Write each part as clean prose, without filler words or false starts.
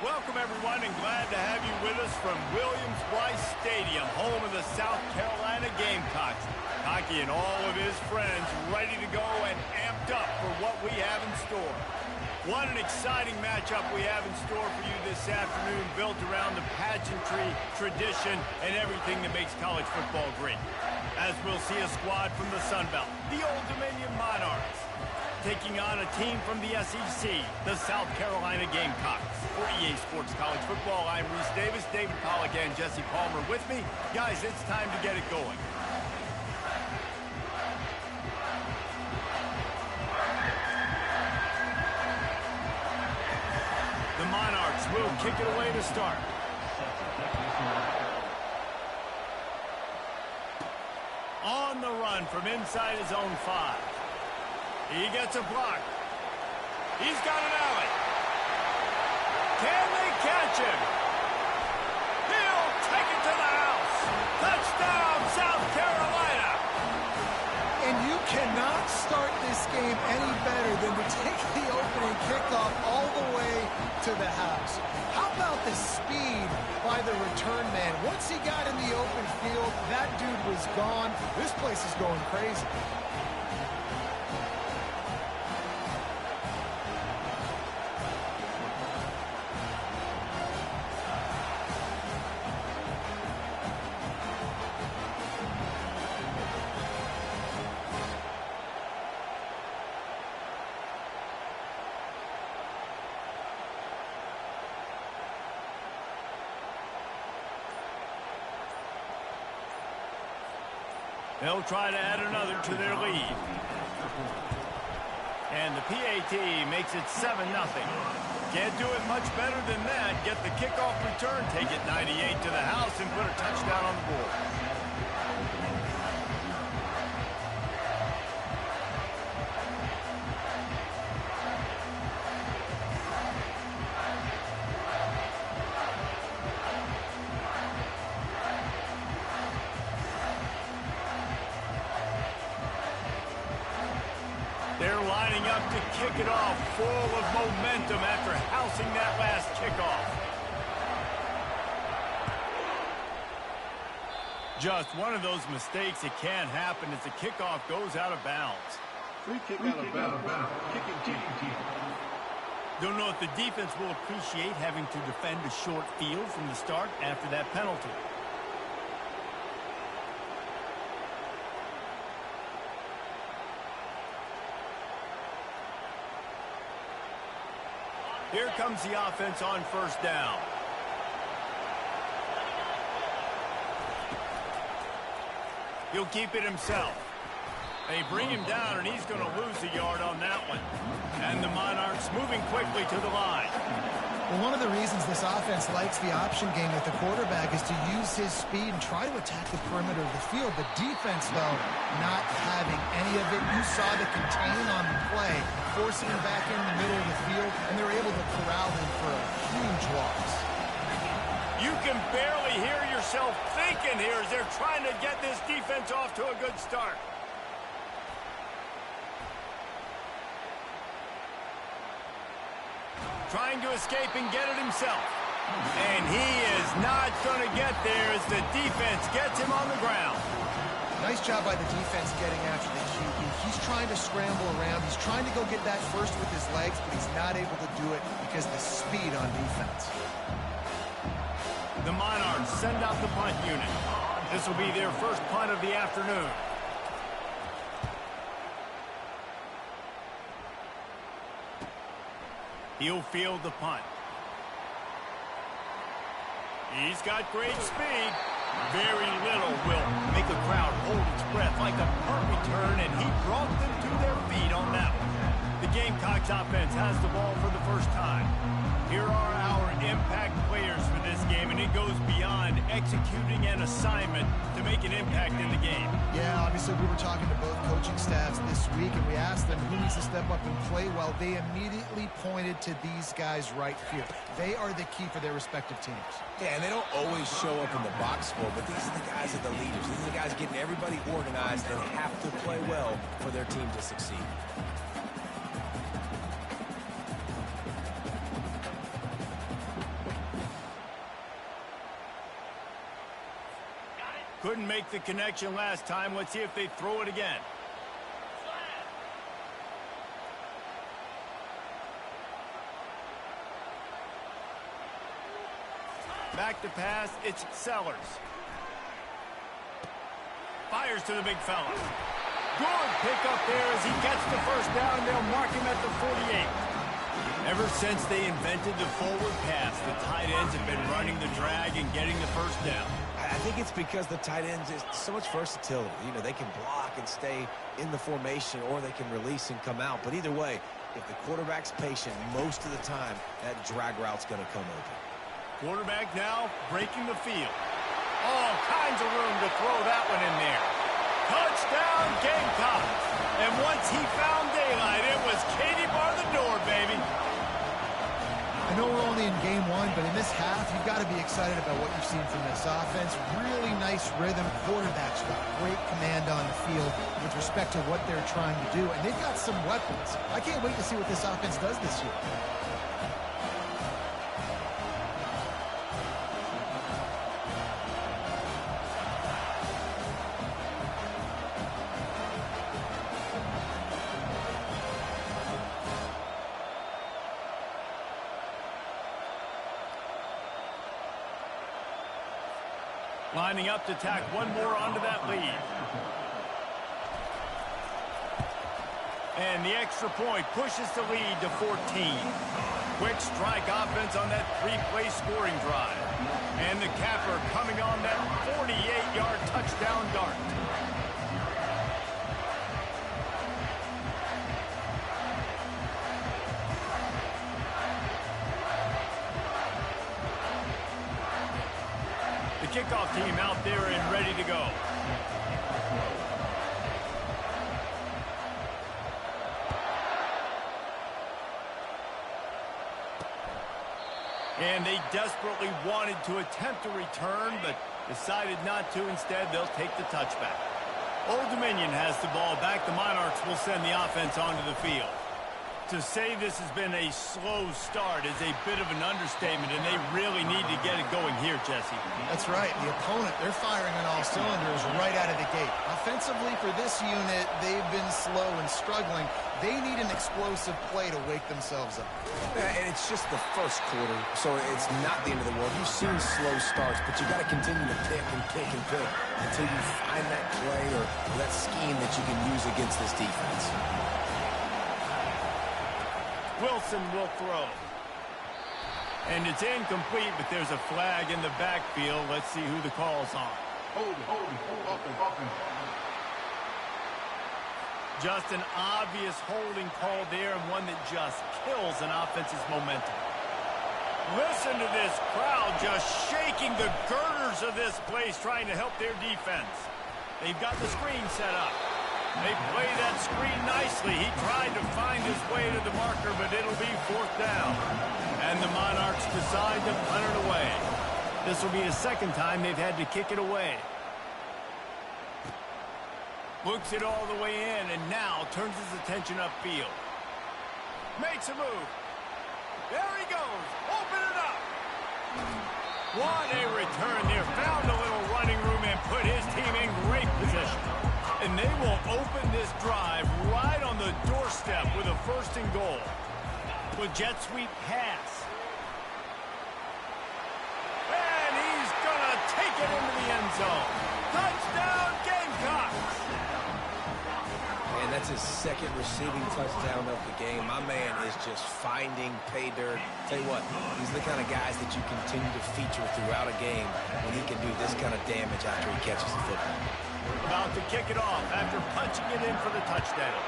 welcome everyone, and glad to have you with us from Williams-Brice Stadium, home of the South Carolina Gamecocks. Hockey and all of his friends ready to go and amped up for what we have in store. What an exciting matchup we have in store for you this afternoon, built around the pageantry, tradition, and everything that makes college football great. As we'll see a squad from the Sun Belt, the Old Dominion Monarchs, taking on a team from the SEC, the South Carolina Gamecocks. For EA Sports College Football, I'm Reese Davis, David Pollack, and Jesse Palmer with me. Guys, it's time to get it going. The Monarchs will kick it away to start. On the run from inside his own 5. He gets a block. He's got an alley. Can they catch him? He'll take it to the house. Touchdown, South Carolina. And you cannot start this game any better than to take the opening kickoff all the way to the house. How about the speed by the return man? Once he got in the open field, that dude was gone. This place is going crazy. They'll try to add another to their lead. And the PAT makes it 7-0. Can't do it much better than that. Get the kickoff return, take it 98 to the house, and put a touchdown on the board. They're lining up to kick it off, full of momentum after housing that last kickoff. Just one of those mistakes that can happen as the kickoff goes out of bounds. Free kick out of bounds. Kicking team. Don't know if the defense will appreciate having to defend a short field from the start after that penalty. Here comes the offense on first down. He'll keep it himself. They bring him down, and he's going to lose a yard on that one. And the Monarchs moving quickly to the line. Well, one of the reasons this offense likes the option game with the quarterback is to use his speed and try to attack the perimeter of the field. The defense, though, not having any of it. You saw the contain on the play, forcing him back in the middle of the field, and they were able to corral him for a huge loss. You can barely hear yourself thinking here as they're trying to get this defense off to a good start. Trying to escape and get it himself. And he is not going to get there as the defense gets him on the ground. Nice job by the defense getting after the QB. He's trying to scramble around. He's trying to go get that first with his legs, but he's not able to do it because of the speed on defense. The Monarchs send out the punt unit. This will be their first punt of the afternoon. He'll field the punt. He's got great speed. Very little will make a crowd hold its breath like a punt return, and he brought them to their feet on that one. The Gamecocks offense has the ball for the first time. Here are our impact players for this game, and it goes beyond executing an assignment to make an impact in the game. Yeah, obviously we were talking to both coaching staffs this week, and we asked them who needs to step up and play well. They immediately pointed to these guys right here. They are the key for their respective teams. Yeah, and they don't always show up in the box score, but these are the guys that are the leaders. These are the guys getting everybody organized and have to play well for their team to succeed. Couldn't make the connection last time. Let's see if they throw it again. Back to pass, it's Sellers. Fires to the big fella. Good pick up there as he gets the first down. They'll mark him at the 48. Ever since they invented the forward pass, the tight ends have been running the drag and getting the first down. I think it's because the tight ends is so much versatility. You know, they can block and stay in the formation, or they can release and come out. But either way, if the quarterback's patient, most of the time, that drag route's going to come open. Quarterback now breaking the field. All kinds of room to throw that one in there. Touchdown, Gamecocks. And once he found daylight, it was Katie bar the door, baby. I know we're only in game one, but in this half, you've got to be excited about what you've seen from this offense. Really nice rhythm. Quarterback's got great command on the field with respect to what they're trying to do. And they've got some weapons. I can't wait to see what this offense does this year. Lining up to tack one more onto that lead. And the extra point pushes the lead to 14. Quick strike offense on that three-play scoring drive. And the capper coming on that 48-yard touchdown dart. Kickoff team out there and ready to go. And they desperately wanted to attempt a return, but decided not to. Instead, they'll take the touchback. Old Dominion has the ball back. The Monarchs will send the offense onto the field. To say this has been a slow start is a bit of an understatement, and they really need to get it going here, Jesse. That's right. The opponent, they're firing on all cylinders right out of the gate. Offensively, for this unit, they've been slow and struggling. They need an explosive play to wake themselves up. And it's just the first quarter, so it's not the end of the world. You've seen slow starts, but you got to continue to pick and pick and pick until you find that play or that scheme that you can use against this defense. Wilson will throw. And it's incomplete, but there's a flag in the backfield. Let's see who the call's on. Hold, offense. Just an obvious holding call there, and one that just kills an offense's momentum. Listen to this crowd just shaking the girders of this place, trying to help their defense. They've got the screen set up. They play that screen nicely. He tried to find his way to the marker, but it'll be fourth down. And the Monarchs decide to punt it away. This will be the second time they've had to kick it away. Looks it all the way in, and now turns his attention upfield. Makes a move. There he goes. Open it up. What a return there. Found a little running room and put his team in great position. And they will open this drive right on the doorstep with a first and goal. With jet sweep pass. And he's going to take it into the end zone. Touchdown, Gamecocks! And that's his second receiving touchdown of the game. My man is just finding pay dirt. Tell you what, these are the kind of guys that you continue to feature throughout a game when he can do this kind of damage after he catches the football. About to kick it off after punching it in for the touchdown.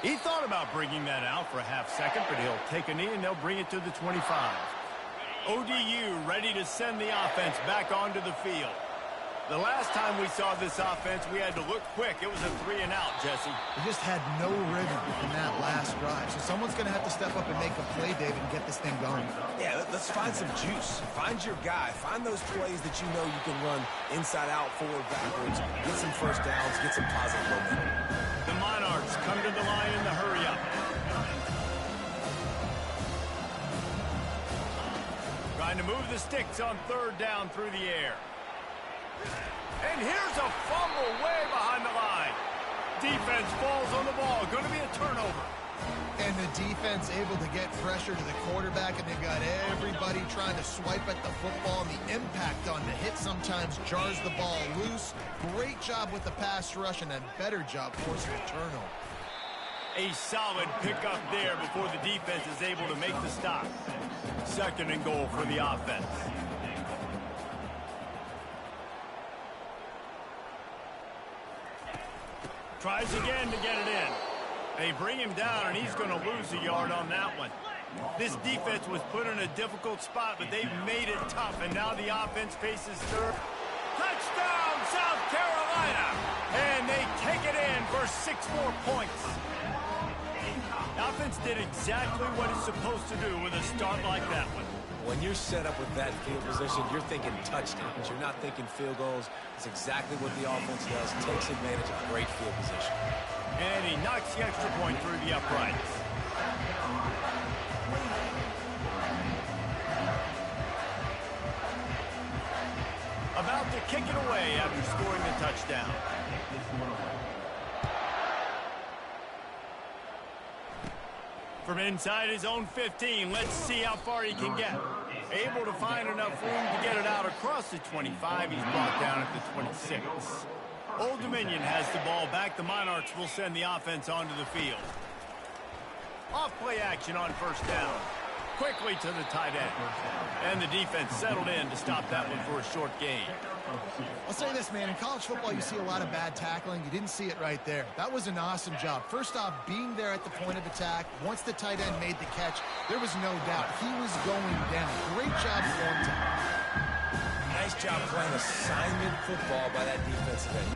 He thought about bringing that out for a half second, but he'll take a knee and they'll bring it to the 25. ODU ready to send the offense back onto the field. The last time we saw this offense, we had to look quick. It was a 3-and-out, Jesse. They just had no rhythm in that last drive. So someone's going to have to step up and make a play, David, and get this thing going. Yeah, let's find some juice. Find your guy. Find those plays that you know you can run inside out, forward, backwards. Get some first downs. Get some positive momentum. The Monarchs come to the line in the hurry-up. Trying to move the sticks on third down through the air. And here's a fumble way behind the line. Defense falls on the ball. Going to be a turnover. And the defense able to get pressure to the quarterback, and they've got everybody trying to swipe at the football, and the impact on the hit sometimes jars the ball loose. Great job with the pass rush, and a better job forcing a turnover. A solid pickup there before the defense is able to make the stop. Second and goal for the offense. Tries again to get it in. They bring him down, and he's going to lose a yard on that one. This defense was put in a difficult spot, but they've made it tough, and now the offense faces third. Touchdown, South Carolina! And they take it in for 6 more points. The offense did exactly what it's supposed to do with a start like that one. When you're set up with that field position, you're thinking touchdowns. You're not thinking field goals. It's exactly what the offense does. Takes advantage of great field position. And he knocks the extra point through the uprights. About to kick it away after scoring the touchdown. From inside his own 15, let's see how far he can get. Able to find enough room to get it out across the 25. He's brought down at the 26. Old Dominion has the ball back. The Monarchs will send the offense onto the field. Off play action on first down. Quickly to the tight end. And the defense settled in to stop that one for a short gain. I'll say this, man. In college football, you see a lot of bad tackling. You didn't see it right there. That was an awesome job. First off, being there at the point of attack. Once the tight end made the catch, there was no doubt he was going down. Great job form time. Nice job playing assignment football by that defensive end.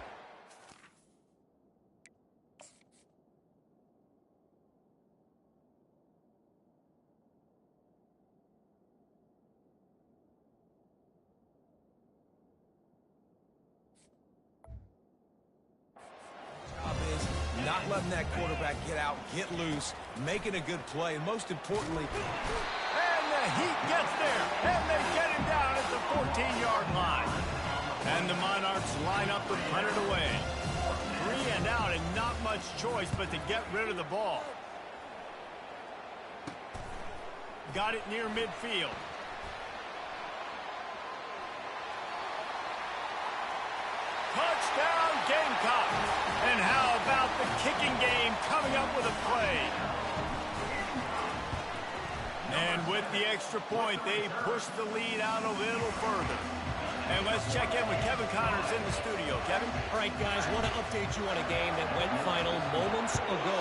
Not letting that quarterback get out, get loose, making a good play, and most importantly... And the Heat gets there, and they get him down at the 14-yard line. And the Monarchs line up to punt it away. 3 and out, and not much choice but to get rid of the ball. Got it near midfield. Touchdown, Gamecocks! And how about the kicking game coming up with a play? And with the extra point, they push the lead out a little further. And let's check in with Kevin Connors in the studio. Kevin? All right, guys, want to update you on a game that went final moments ago.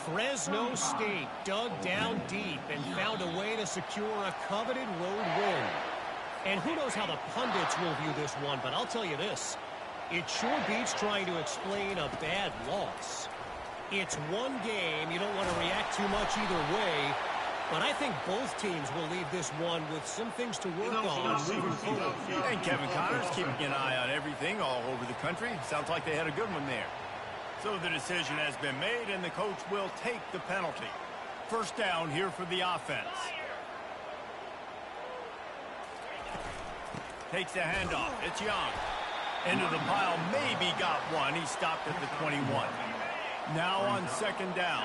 Fresno State dug down deep and found a way to secure a coveted road win. And who knows how the pundits will view this one, but I'll tell you this. It sure beats trying to explain a bad loss. It's one game. You don't want to react too much either way. But I think both teams will leave this one with some things to work on moving forward. And Kevin Connors keeping an eye on everything all over the country. Sounds like they had a good one there. So the decision has been made, and the coach will take the penalty. First down here for the offense. Takes the handoff. It's Young. Into the pile. Maybe got one. He stopped at the 21. Now on second down.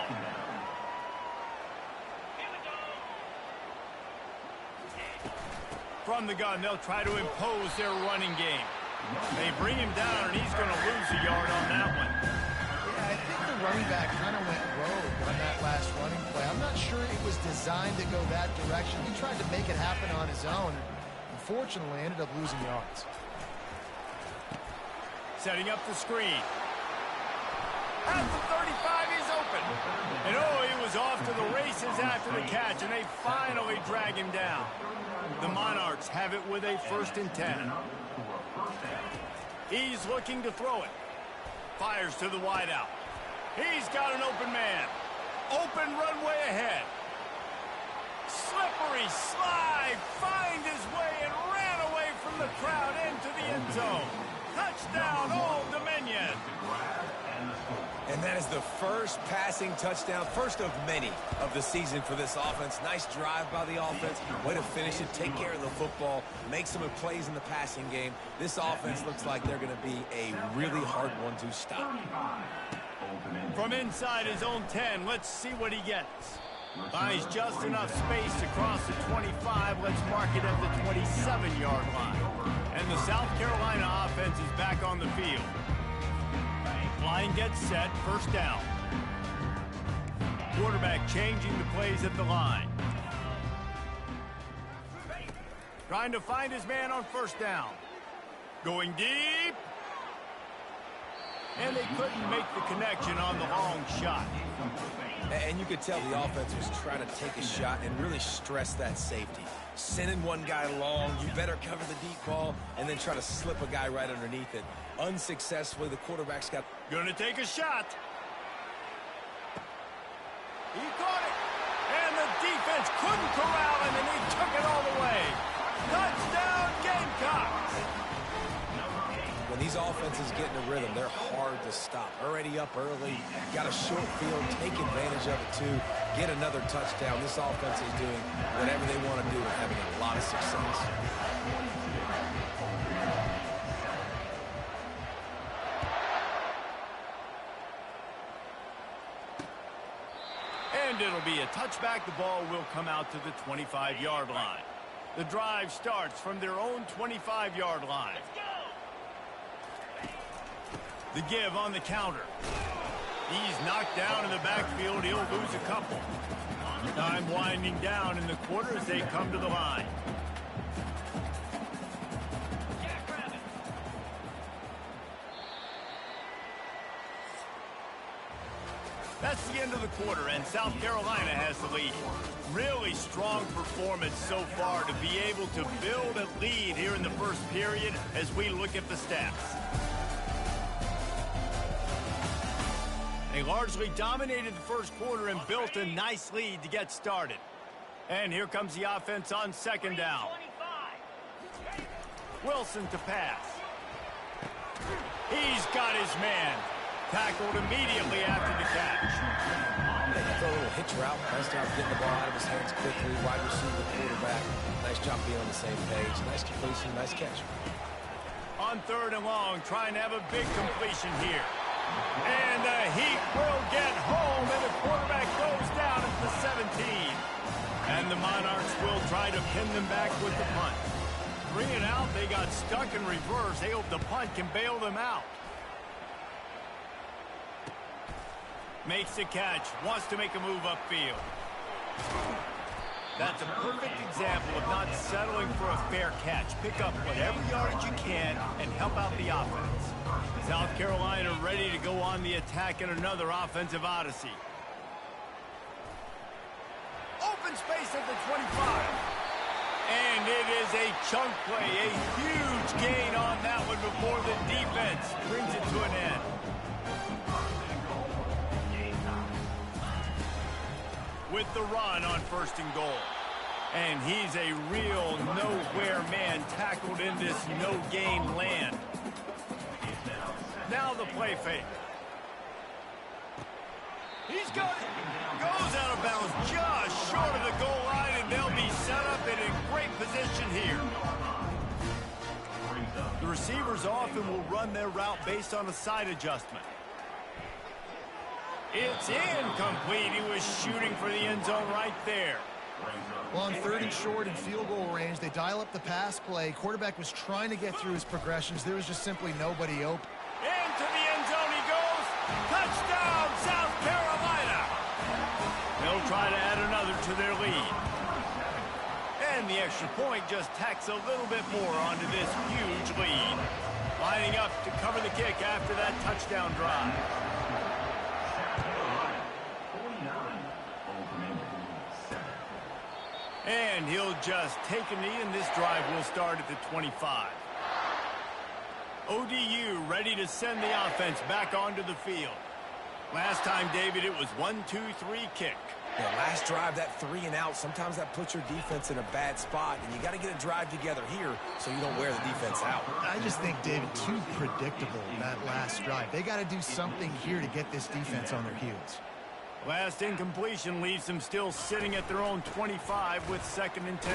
From the gun, they'll try to impose their running game. They bring him down, and he's going to lose a yard on that one. Yeah, I think the running back kind of went rogue on that last running play. I'm not sure it was designed to go that direction. He tried to make it happen on his own. Unfortunately, ended up losing yards. Setting up the screen. At the 35, he's open. And oh, he was off to the races after the catch, and they finally drag him down. The Monarchs have it with a 1st and 10. He's looking to throw it. Fires to the wideout. He's got an open man. Open runway ahead. Slippery slide. Find his way and ran away from the crowd into the end zone. Touchdown, Old Dominion. And that is the first passing touchdown, first of many of the season for this offense. Nice drive by the offense. Way to finish it, take care of the football, make some plays in the passing game. This offense looks like they're going to be a really hard one to stop. From inside his own 10, let's see what he gets. Finds just enough space to cross the 25. Let's mark it at the 27-yard line. And the South Carolina offense is back on the field. Line gets set, first down. Quarterback changing the plays at the line. Trying to find his man on first down. Going deep. And they couldn't make the connection on the long shot. And you could tell the offense was trying to take a shot and really stress that safety. Sending one guy long, you better cover the deep ball, and then try to slip a guy right underneath it. Unsuccessfully, the quarterback's got... Gonna take a shot. He caught it. And the defense couldn't corral him, and he took it all the way. Touchdown, Gamecocks. When these offenses get in a rhythm, they're hard to stop. Already up early, got a short field, take advantage of it too, get another touchdown. This offense is doing whatever they want to do and having a lot of success. And it'll be a touchback. The ball will come out to the 25-yard line. The drive starts from their own 25-yard line. The give on the counter. He's knocked down in the backfield. He'll lose a couple. Time winding down in the quarter as they come to the line. That's the end of the quarter, and South Carolina has the lead. Really strong performance so far to be able to build a lead here in the first period as we look at the stats. They largely dominated the first quarter and built a nice lead to get started. And here comes the offense on second down. Wilson to pass. He's got his man. Tackled immediately after the catch. Throw a little hitch route. Nice job getting the ball out of his hands quickly. Wide receiver, quarterback. Nice job being on the same page. Nice completion, nice catch. On third and long, trying to have a big completion here. And the Heat will get home, and the quarterback goes down at the 17. And the Monarchs will try to pin them back with the punt. 3 and out, they got stuck in reverse. They hope the punt can bail them out. Makes the catch, wants to make a move upfield. That's a perfect example of not settling for a fair catch. Pick up whatever yardage you can and help out the offense. South Carolina ready to go on the attack in another offensive odyssey. Open space at the 25. And it is a chunk play, a huge gain on that one before the defense brings it to an end. With the run on first and goal. And he's a real nowhere man tackled in this no-gain land. Now the play fake. He's got it. Goes out of bounds just short of the goal line, and they'll be set up in a great position here. The receivers often will run their route based on a side adjustment. It's incomplete. He was shooting for the end zone right there. Well, on third and short and field goal range, they dial up the pass play. Quarterback was trying to get through his progressions. There was just simply nobody open. Into the end zone he goes. Touchdown, South Carolina. They'll try to add another to their lead. And the extra point just tacks a little bit more onto this huge lead. Lining up to cover the kick after that touchdown drive. And he'll just take a knee, and this drive will start at the 25. ODU ready to send the offense back onto the field. Last time, David, it was 1-2-3 kick. That last drive, that 3 and out, sometimes that puts your defense in a bad spot, and you got to get a drive together here so you don't wear the defense out. I just think, David, too predictable that last drive. They got to do something here to get this defense on their heels. Last incompletion leaves them still sitting at their own 25 with 2nd and 10.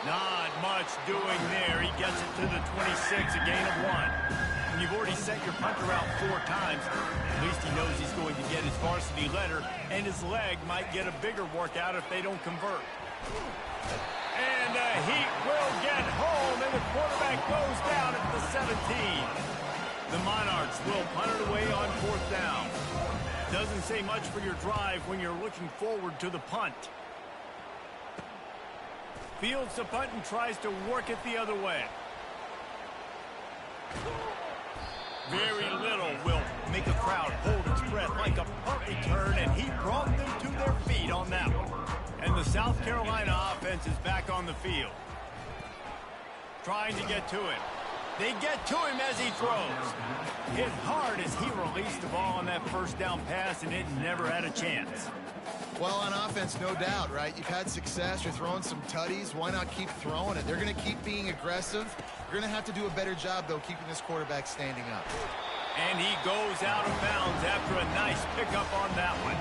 Not much doing there. He gets it to the 26, a gain of 1. And you've already sent your punter out 4 times. At least he knows he's going to get his varsity letter, and his leg might get a bigger workout if they don't convert. And the Heat will get home, and the quarterback goes down at the 17. The Monarchs will punt it away on 4th down. Doesn't say much for your drive when you're looking forward to the punt. Fields the punt and tries to work it the other way. Very little will make a crowd hold its breath like a punt return, and he brought them to their feet on that one. And the South Carolina offense is back on the field. Trying to get to him. They get to him as he throws. Hit hard as he released the ball on that 1st down pass, and it never had a chance. Well, on offense, no doubt, right? You've had success. You're throwing some tutties. Why not keep throwing it? They're going to keep being aggressive. You're going to have to do a better job, though, keeping this quarterback standing up. And he goes out of bounds after a nice pickup on that one.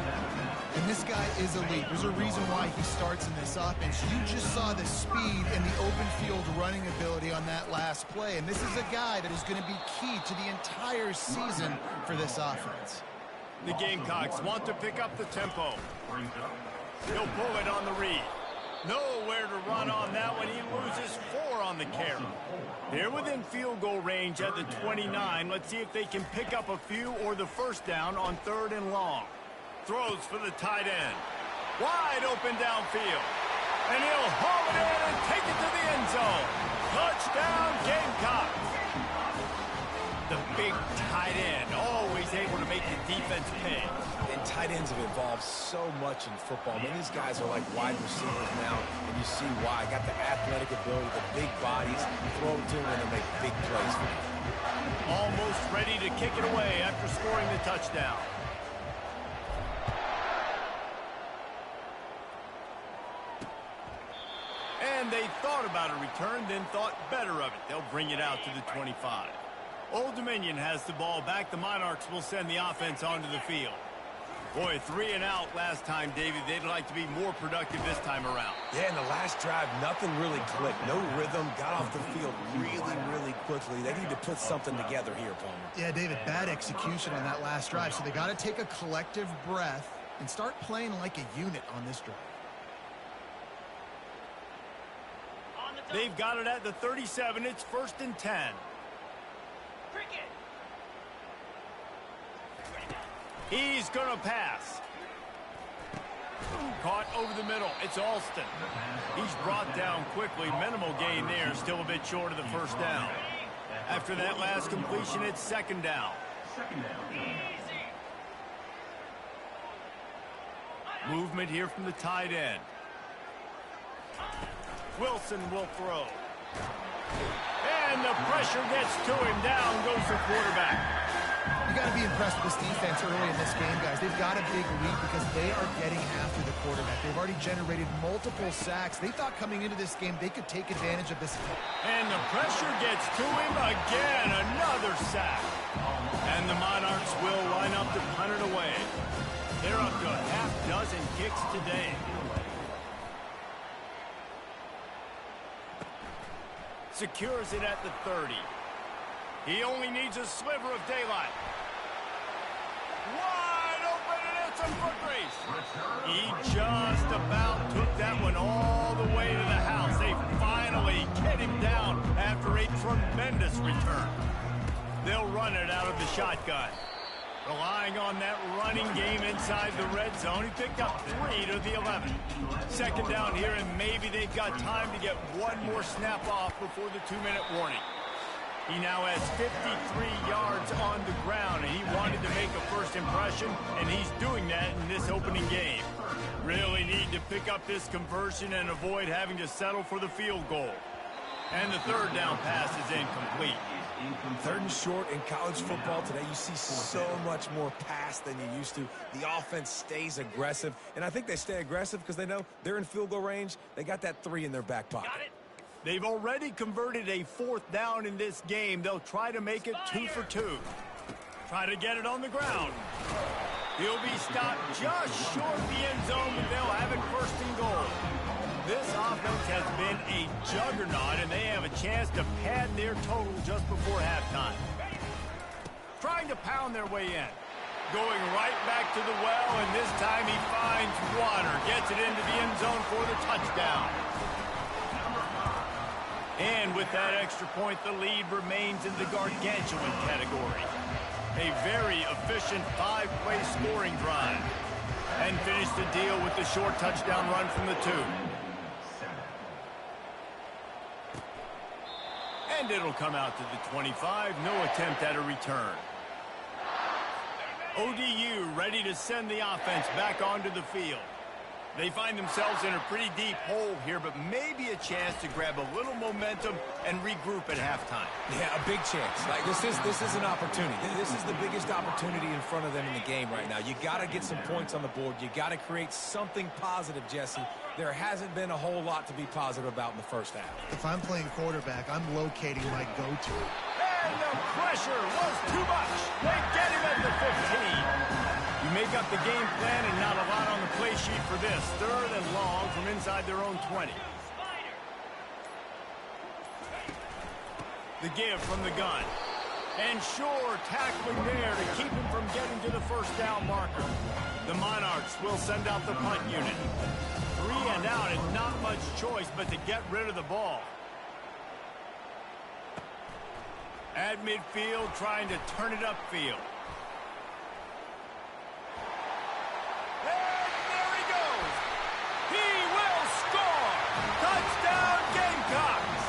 And this guy is elite. There's a reason why he starts in this offense. You just saw the speed and the open field running ability on that last play. And this is a guy that is going to be key to the entire season for this offense. The Gamecocks want to pick up the tempo. He'll pull it on the read. Nowhere to run on that one. He loses 4 on the carry. They're within field goal range at the 29. Let's see if they can pick up a few or the 1st down on 3rd and long. Throws for the tight end. Wide open downfield. And he'll haul it in and take it to the end zone. Touchdown, Gamecocks. The big tight end, always able to make the defense pay. And tight ends have evolved so much in football. I mean, these guys are like wide receivers now, and you see why. Got the athletic ability, the big bodies, throw it to them, and they make big plays for them. Almost ready to kick it away after scoring the touchdown. And they thought about a return, then thought better of it. They'll bring it out to the 25. Old Dominion has the ball back. The Monarchs will send the offense onto the field. Boy, 3 and out last time, David. They'd like to be more productive this time around. Yeah, in the last drive, nothing really clicked. No rhythm. Got off the field really quickly. They need to put something together here, Palmer. Yeah, David, bad execution on that last drive. So they got to take a collective breath and start playing like a unit on this drive. They've got it at the 37. It's 1st and 10. He's going to pass. Caught over the middle. It's Alston. He's brought down quickly. Minimal gain there. Still a bit short of the 1st down. After that last completion, it's 2nd down. Movement here from the tight end. Wilson will throw. And the pressure gets to him. Down goes the quarterback. You got to be impressed with this defense early in this game, guys. They've got a big lead because they are getting after the quarterback. They've already generated multiple sacks. They thought coming into this game they could take advantage of this. And the pressure gets to him again. Another sack. And the Monarchs will line up to punt it away. They're up to a half dozen kicks today. Secures it at the 30. He only needs a sliver of daylight. Wide open, and it's a foot race. He just about took that one all the way to the house. They finally get him down after a tremendous return. They'll run it out of the shotgun. Relying on that running game inside the red zone. He picked up 3 to the 11. 2nd down here, and maybe they've got time to get one more snap off before the 2-minute warning. He now has 53 yards on the ground, and he wanted to make a first impression, and he's doing that in this opening game. Really need to pick up this conversion and avoid having to settle for the field goal. And the third down pass is incomplete. Third and short in college football today, you see so much more pass than you used to. The offense stays aggressive, and I think they stay aggressive because they know they're in field goal range. They got that 3 in their back pocket. They've already converted a 4th down in this game. They'll try to make it 2 for 2. Try to get it on the ground. He'll be stopped just short of the end zone, but they'll have it 1st and goal. This offense has been a juggernaut, and they have a chance to pad their total just before halftime. Trying to pound their way in. Going right back to the well, and this time he finds water. Gets it into the end zone for the touchdown. And with that extra point, the lead remains in the gargantuan category. A very efficient 5-play scoring drive. And finish the deal with the short touchdown run from the 2. And it'll come out to the 25. No attempt at a return. ODU ready to send the offense back onto the field. They find themselves in a pretty deep hole here, but maybe a chance to grab a little momentum and regroup at halftime. Yeah, a big chance. Like this is an opportunity. This is the biggest opportunity in front of them in the game right now. You got to get some points on the board. You got to create something positive, Jesse. There hasn't been a whole lot to be positive about in the first half. If I'm playing quarterback, I'm locating my go-to. And the pressure was too much. They get him at the 15. You make up the game plan and not a lot on the play sheet for this. 3rd and long from inside their own 20. The give from the gun. And Shore tackling there to keep him from getting to the 1st down marker. The Monarchs will send out the punt unit. 3 and out and not much choice but to get rid of the ball. At midfield, trying to turn it upfield. And there he goes. He will score. Touchdown, Gamecocks.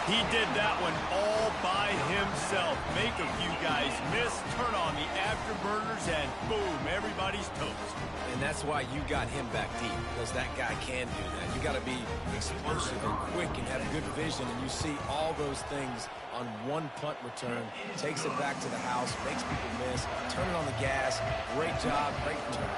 He did that one all by himself. Make a few guys miss, turn on the afterburners, and boom, everybody's toast. And that's why you got him back deep, because that guy can do that. You got to be explosive and quick and have good vision, and you see all those things on one punt return. Takes it back to the house, makes people miss, turn it on the gas. Great job, great return.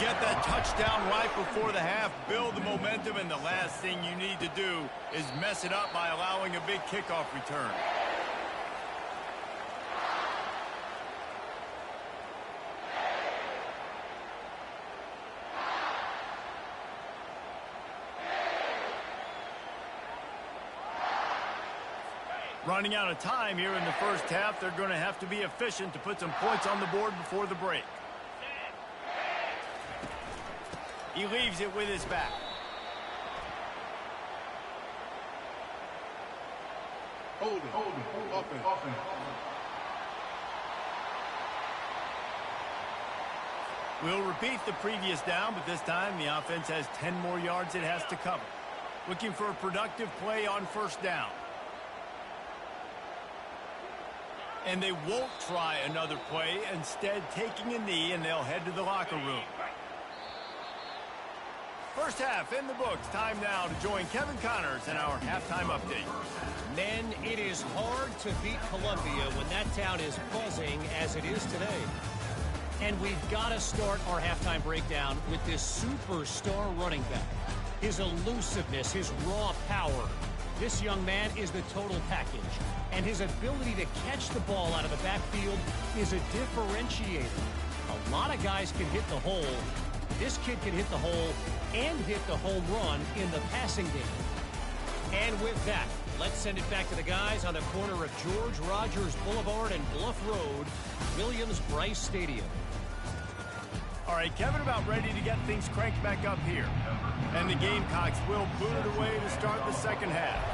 Get that touchdown right before the half, build the momentum, and the last thing you need to do is mess it up by allowing a big kickoff return. Running out of time here in the first half, they're going to have to be efficient to put some points on the board before the break. He leaves it with his back. Hold it. Offense. We'll repeat the previous down, but this time the offense has 10 more yards it has to cover. Looking for a productive play on 1st down. And they won't try another play, instead taking a knee, and they'll head to the locker room. First half in the books. Time now to join Kevin Connors in our halftime update. Men, it is hard to beat Columbia when that town is buzzing as it is today. And we've got to start our halftime breakdown with this superstar running back. His elusiveness, his raw power. This young man is the total package. And his ability to catch the ball out of the backfield is a differentiator. A lot of guys can hit the hole. This kid can hit the hole and hit the home run in the passing game. And with that, let's send it back to the guys on the corner of George Rogers Boulevard and Bluff Road, Williams-Brice Stadium. All right, Kevin, about ready to get things cranked back up here. And the Gamecocks will boot it away to start the second half.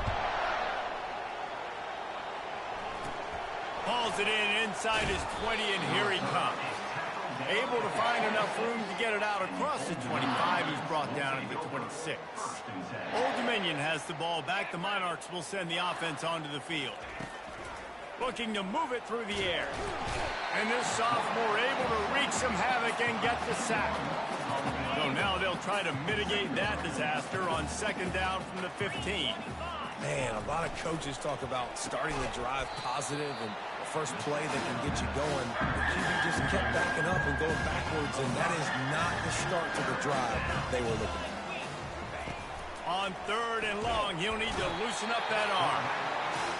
Hauls it in inside his 20, and here he comes. Able to find enough room to get it out across the 25. He's brought down at the 26. Old Dominion has the ball back. The Monarchs will send the offense onto the field. Looking to move it through the air. And this sophomore able to wreak some havoc and get the sack. The So now they'll try to mitigate that disaster on second down from the 15. Man, a lot of coaches talk about starting the drive positive and the first play that can get you going. The QB just kept backing up and going backwards, and that is not the start to the drive they were looking at. On third and long, he'll need to loosen up that arm.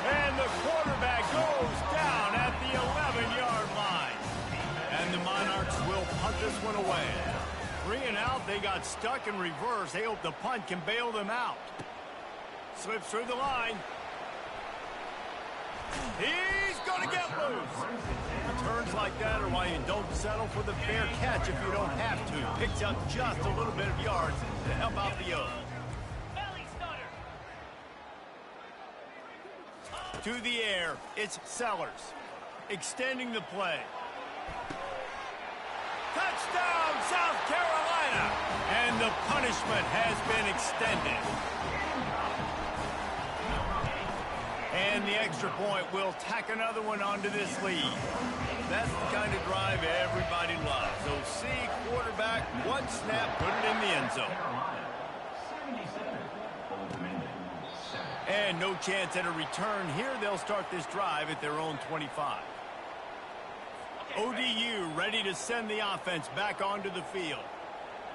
And the quarterback goes down at the 11-yard line. And the Monarchs will punt this one away. 3 and out, they got stuck in reverse. They hope the punt can bail them out. Slips through the line. He's going to get loose. Returns like that are why you don't settle for the fair catch if you don't have to. Picks up just a little bit of yards to help out the O. To the air, it's Sellers. Extending the play. Touchdown, South Carolina! And the punishment has been extended. And the extra point will tack another one onto this lead. That's the kind of drive everybody loves. So see quarterback, one snap, put it in the end zone. And no chance at a return here. They'll start this drive at their own 25. ODU ready to send the offense back onto the field.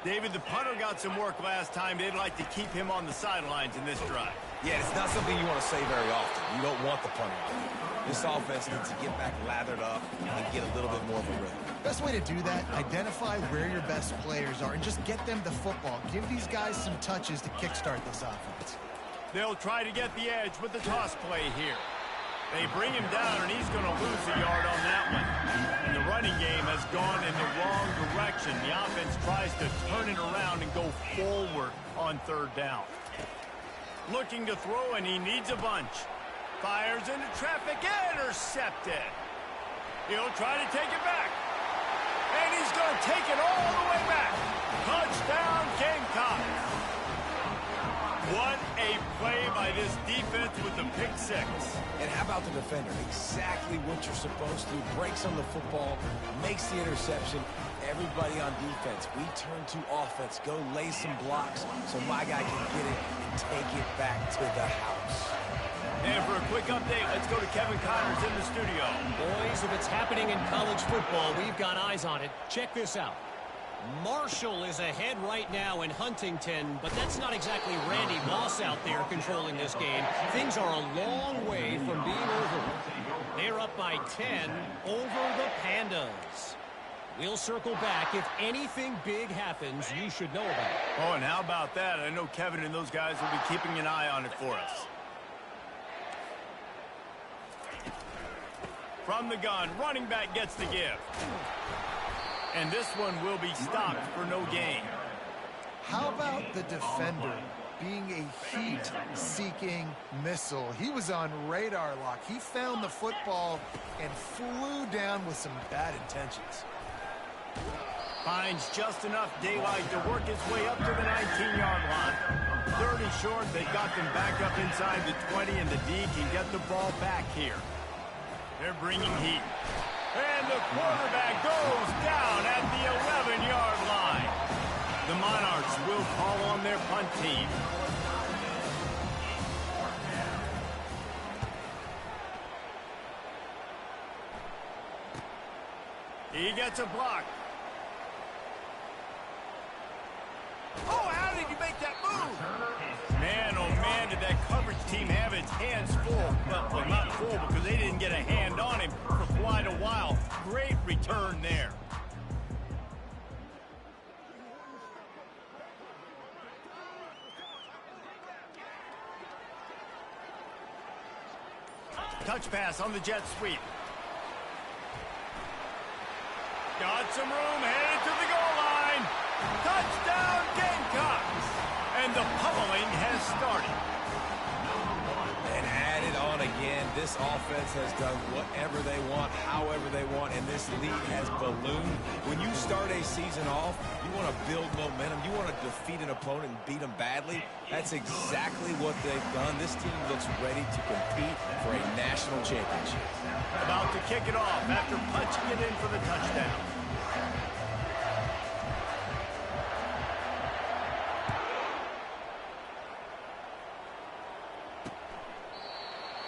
David, the punter got some work last time. They'd like to keep him on the sidelines in this drive. Yeah, it's not something you want to say very often. You don't want the punter out there. This offense needs to get back lathered up and get a little bit more of a rhythm. Best way to do that, identify where your best players are and just get them the football. Give these guys some touches to kickstart this offense. They'll try to get the edge with the toss play here. They bring him down, and he's going to lose a yard on that one. And the running game has gone in the wrong direction. The offense tries to turn it around and go forward on third down. Looking to throw, and he needs a bunch. Fires into traffic, intercepted. He'll try to take it back. And he's going to take it all the way back. Touchdown, Gamecocks. What a play by this defense with the pick six. And how about the defender? Exactly what you're supposed to. Breaks on the football, makes the interception. Everybody on defense, we turn to offense. Go lay some blocks so my guy can get it and take it back to the house. And for a quick update, let's go to Kevin Connors in the studio. Boys, if it's happening in college football, we've got eyes on it. Check this out. Marshall is ahead right now in Huntington, but that's not exactly Randy Moss out there controlling this game. Things are a long way from being over. They're up by 10 over the Pandas. We'll circle back. If anything big happens, you should know about it. Oh, and how about that? I know Kevin and those guys will be keeping an eye on it for us. From the gun, running back gets the give. And this one will be stopped for no gain. How about the defender being a heat-seeking missile? He was on radar lock. He found the football and flew down with some bad intentions. Finds just enough daylight to work his way up to the 19-yard line. 30 short, they got them back up inside the 20, and the D can get the ball back here. They're bringing heat. And the quarterback goes down at the 11-yard line. The Monarchs will call on their punt team. He gets a block. Oh, how did you make that move? Man, oh man, did that coverage team have its hands full. Well, not full because they didn't get a hand on him for quite a while. Great return there. Touch pass on the jet sweep. Got some room, headed to the goal line. Touchdown, Gamecocks! And the pummeling has started. And added on again, this offense has done whatever they want, however they want, and this lead has ballooned. When you start a season off, you want to build momentum. You want to defeat an opponent and beat them badly. That's exactly what they've done. This team looks ready to compete for a national championship. About to kick it off after punching it in for the touchdown.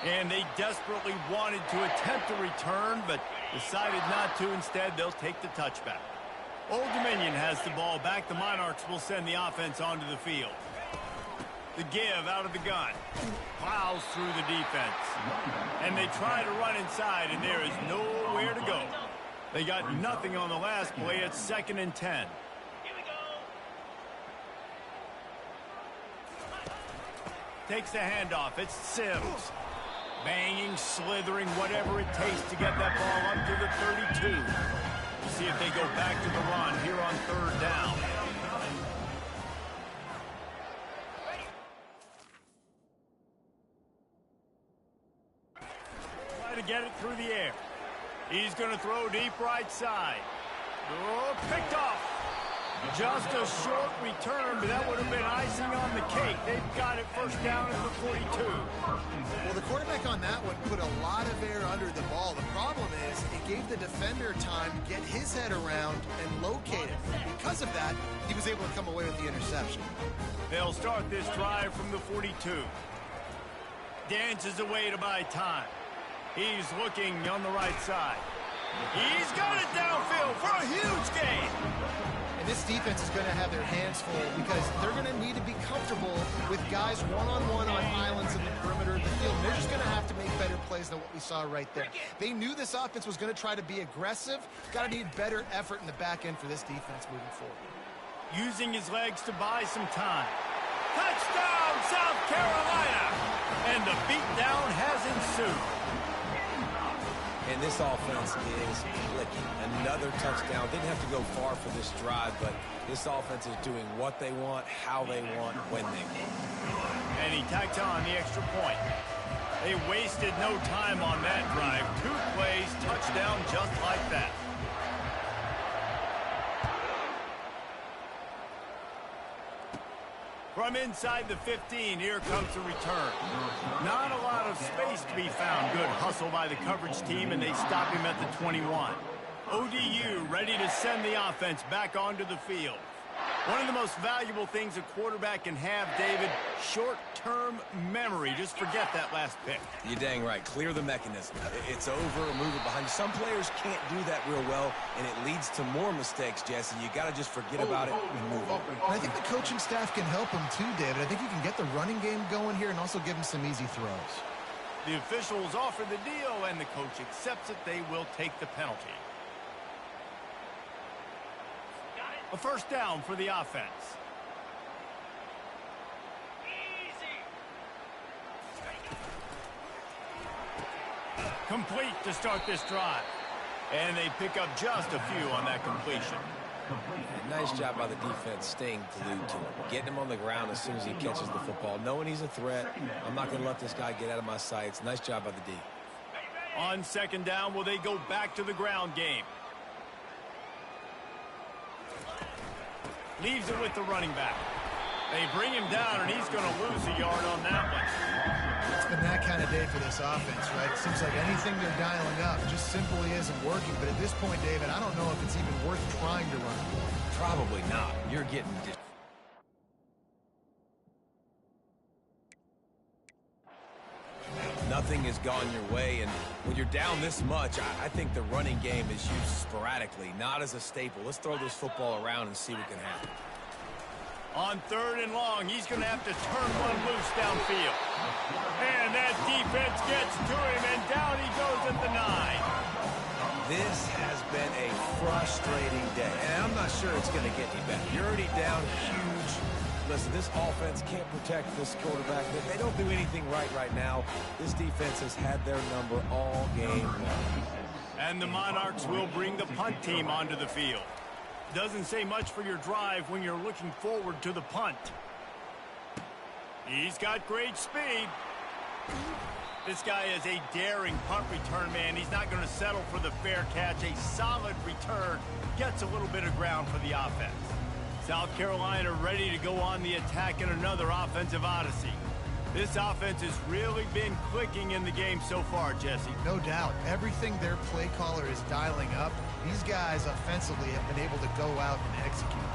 And they desperately wanted to attempt a return, but decided not to. Instead, they'll take the touchback. Old Dominion has the ball back. The Monarchs will send the offense onto the field. The give out of the gun. Plows through the defense. And they try to run inside, and there is nowhere to go. They got nothing on the last play. It's 2nd and 10. Takes the handoff. It's Sims. Banging, slithering, whatever it takes to get that ball up to the 32. We'll see if they go back to the run here on 3rd down. Try to get it through the air. He's going to throw deep right side. Oh, picked off. Just a short return, but that would have been icing on the cake. They've got it 1st down at the 42. Well, the quarterback on that one put a lot of air under the ball. The problem is it gave the defender time to get his head around and locate it. Because of that, he was able to come away with the interception. They'll start this drive from the 42. Dances away to buy time. He's looking on the right side. He's got it downfield for a huge gain. And this defense is going to have their hands full because they're going to need to be comfortable with guys one-on-one on islands in the perimeter of the field. They're just going to have to make better plays than what we saw right there. They knew this offense was going to try to be aggressive. Got to need better effort in the back end for this defense moving forward. Using his legs to buy some time. Touchdown, South Carolina! And the beatdown has ensued. And this offense is clicking. Another touchdown. Didn't have to go far for this drive, but this offense is doing what they want, how they want, when they want. And he tacked on the extra point. They wasted no time on that drive. 2 plays, touchdown just like that. From inside the 15, here comes the return. Not a lot of space to be found. Good hustle by the coverage team, and they stop him at the 21. ODU ready to send the offense back onto the field. One of the most valuable things a quarterback can have, David, short-term memory. Just forget that last pick. You're dang right. Clear the mechanism. It's over, move it behind you. Some players can't do that real well, and it leads to more mistakes, Jesse. You got to just forget about it and move on. And I think the coaching staff can help him too, David. I think you can get the running game going here and also give him some easy throws. The officials offer the deal, and the coach accepts it. They will take the penalty. A 1st down for the offense. Complete to start this drive. And they pick up just a few on that completion. Nice job by the defense staying glued to him. Getting him on the ground as soon as he catches the football. Knowing he's a threat. I'm not going to let this guy get out of my sights. Nice job by the D. On 2nd down, will they go back to the ground game? Leaves it with the running back. They bring him down, and he's going to lose a yard on that one. It's been that kind of day for this offense, right? It seems like anything they're dialing up just simply isn't working. But at this point, David, I don't know if it's even worth trying to run. Probably not. You're getting... Nothing has gone your way, and when you're down this much, I think the running game is used sporadically, not as a staple. Let's throw this football around and see what can happen. On 3rd and long, he's going to have to turn one loose downfield. And that defense gets to him, and down he goes at the 9. This has been a frustrating day, and I'm not sure it's going to get any better. You're already down huge. Listen, this offense can't protect this quarterback. They don't do anything right now. This defense has had their number all game long. And the Monarchs will bring the punt team onto the field. Doesn't say much for your drive when you're looking forward to the punt. He's got great speed. This guy is a daring punt return man. He's not going to settle for the fair catch. A solid return gets a little bit of ground for the offense. South Carolina ready to go on the attack in another offensive odyssey. This offense has really been clicking in the game so far, Jesse. No doubt. Everything their play caller is dialing up, these guys offensively have been able to go out and execute.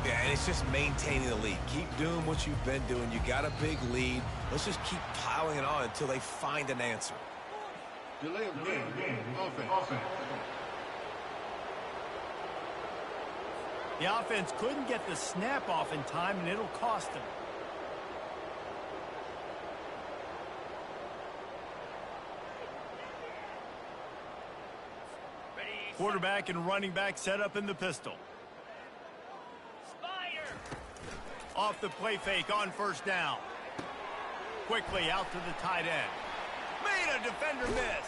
Yeah, and it's just maintaining the lead. Keep doing what you've been doing. You got a big lead. Let's just keep piling it on until they find an answer. Delay of game. Offense. The offense couldn't get the snap off in time, and it'll cost them. Quarterback and running back set up in the pistol. Off the play fake on first down. Quickly out to the tight end. Made a defender miss.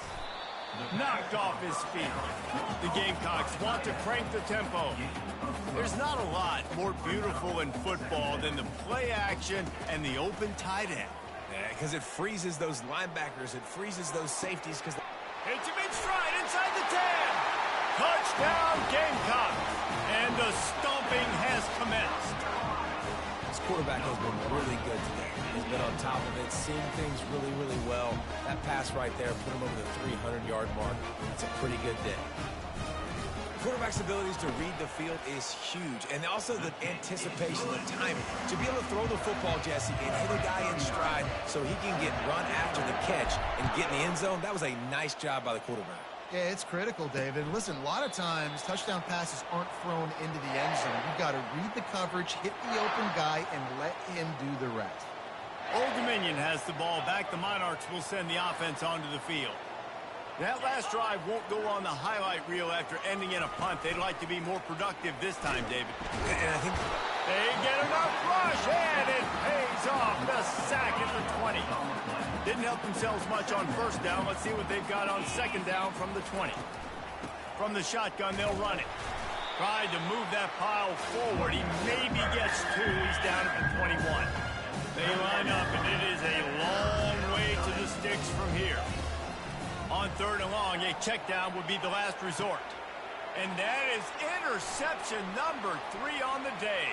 Knocked off his feet. The Gamecocks want to crank the tempo. There's not a lot more beautiful in football than the play action and the open tight end. Yeah, because it freezes those linebackers. It freezes those safeties. Because Hits him in stride inside the 10. Touchdown Gamecocks. And the stomping has commenced. this quarterback has been really good today. He's been on top of it, seeing things really, really well. That pass right there put him over the 300-yard mark. It's a pretty good day. Quarterback's abilities to read the field is huge, and also the anticipation, the timing. To be able to throw the football, Jesse, and hit a guy in stride so he can get run after the catch and get in the end zone, that was a nice job by the quarterback. Yeah, it's critical, David. Listen, a lot of times touchdown passes aren't thrown into the end zone. You've got to read the coverage, hit the open guy, and let him do the rest. Old Dominion has the ball back. The Monarchs will send the offense onto the field. That last drive won't go on the highlight reel after ending in a punt. They'd like to be more productive this time, David. And I think they get enough rush, and it pays off. The sack at the 20. Didn't help themselves much on first down. Let's see what they've got on second down from the 20. From the shotgun, they'll run it. Tried to move that pile forward. He maybe gets two. He's down at the 21. They line up, and it is a long way to the sticks from here. On third and long, a check down would be the last resort. And that is interception number 3 on the day.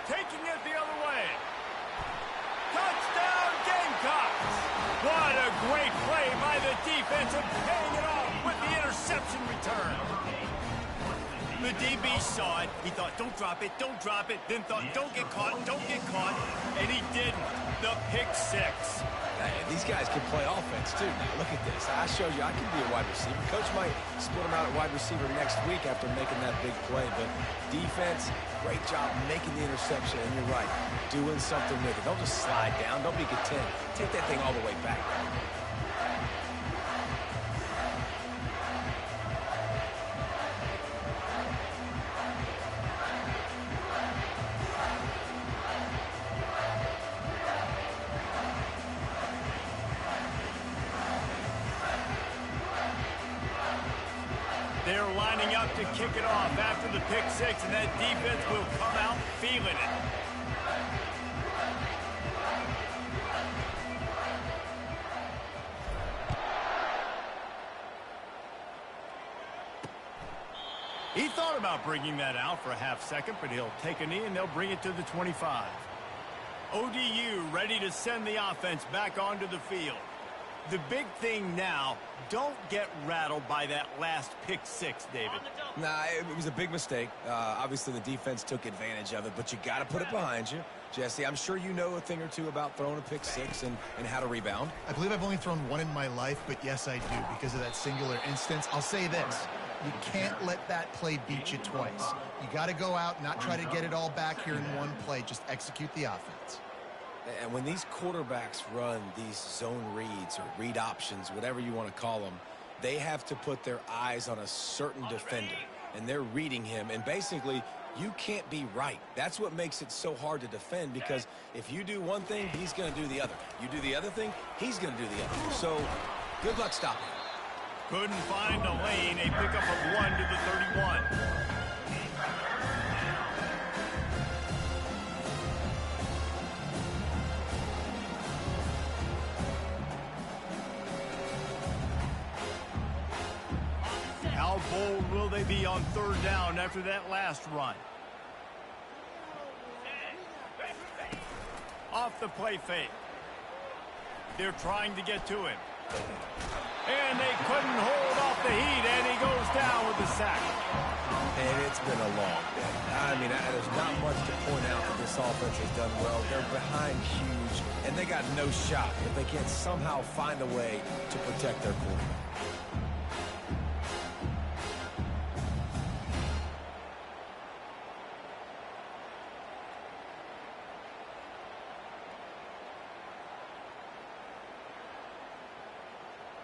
Taking it the other way. Touchdown Gamecocks! What a great play by the defense and paying it off with the interception return. The DB saw it. He thought, don't drop it, don't drop it. Then thought, don't get caught, don't get caught. And he didn't. The pick 6. these guys can play offense, too. Now, look at this. I showed you I can be a wide receiver. Coach might split him out at wide receiver next week after making that big play. But defense, great job making the interception. And you're right, doing something with it. Don't just slide down. Don't be content. Take that thing all the way back. They're lining up to kick it off after the pick 6, and that defense will come out feeling it. He thought about bringing that out for a half second, but he'll take a knee and they'll bring it to the 25. ODU ready to send the offense back onto the field. The big thing now, don't get rattled by that last pick 6, David. Nah, it was a big mistake. Obviously, the defense took advantage of it, but you got to put it behind you. Jesse, I'm sure you know a thing or two about throwing a pick 6 and how to rebound. I believe I've only thrown one in my life, but yes, I do because of that singular instance. I'll say this. You can't let that play beat you twice. You got to go out, not try to get it all back here in one play. Just execute the offense. And when these quarterbacks run these zone reads or read options, whatever you want to call them, they have to put their eyes on a certain defender, and they're reading him. And basically, you can't be right. That's what makes it so hard to defend, because if you do one thing, he's going to do the other. You do the other thing, he's going to do the other. So good luck stopping him. Couldn't find a lane. A pickup of 1 to the 31. How bold will they be on third down after that last run? Off the play fake. They're trying to get to him. And they couldn't hold off the heat, and he goes down with the sack. And it's been a long day. I mean, there's not much to point out that this offense has done well. They're behind huge, and they got no shot if they can't somehow find a way to protect their quarterback.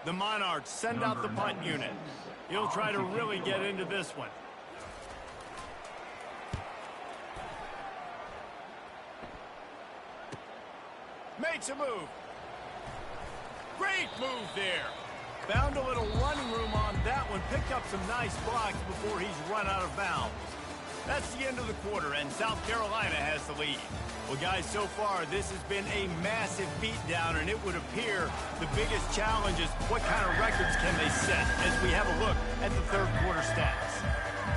The Monarchs send out the punt unit. He'll try to really get into this one. Makes a move. Great move there. Found a little running room on that one. Picked up some nice blocks before he's run out of bounds. That's the end of the quarter, and South Carolina has the lead. Well, guys, so far, this has been a massive beatdown, and it would appear the biggest challenge is what kind of records can they set as we have a look at the third quarter stats.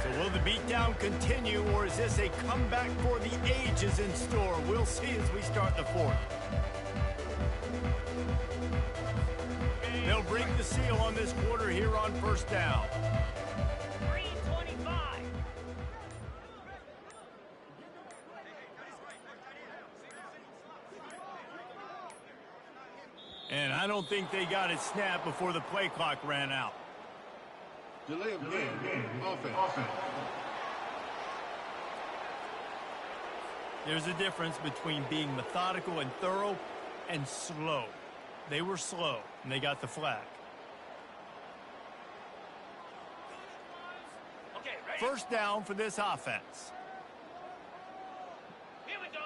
So will the beatdown continue, or is this a comeback for the ages in store? We'll see as we start the fourth. They'll break the seal on this quarter here on first down. 3:25. And I don't think they got it snapped before the play clock ran out. Delay of game. Offense. There's a difference between being methodical and thorough and slow. They were slow, and they got the flag. Okay, ready? First down for this offense. Here we go.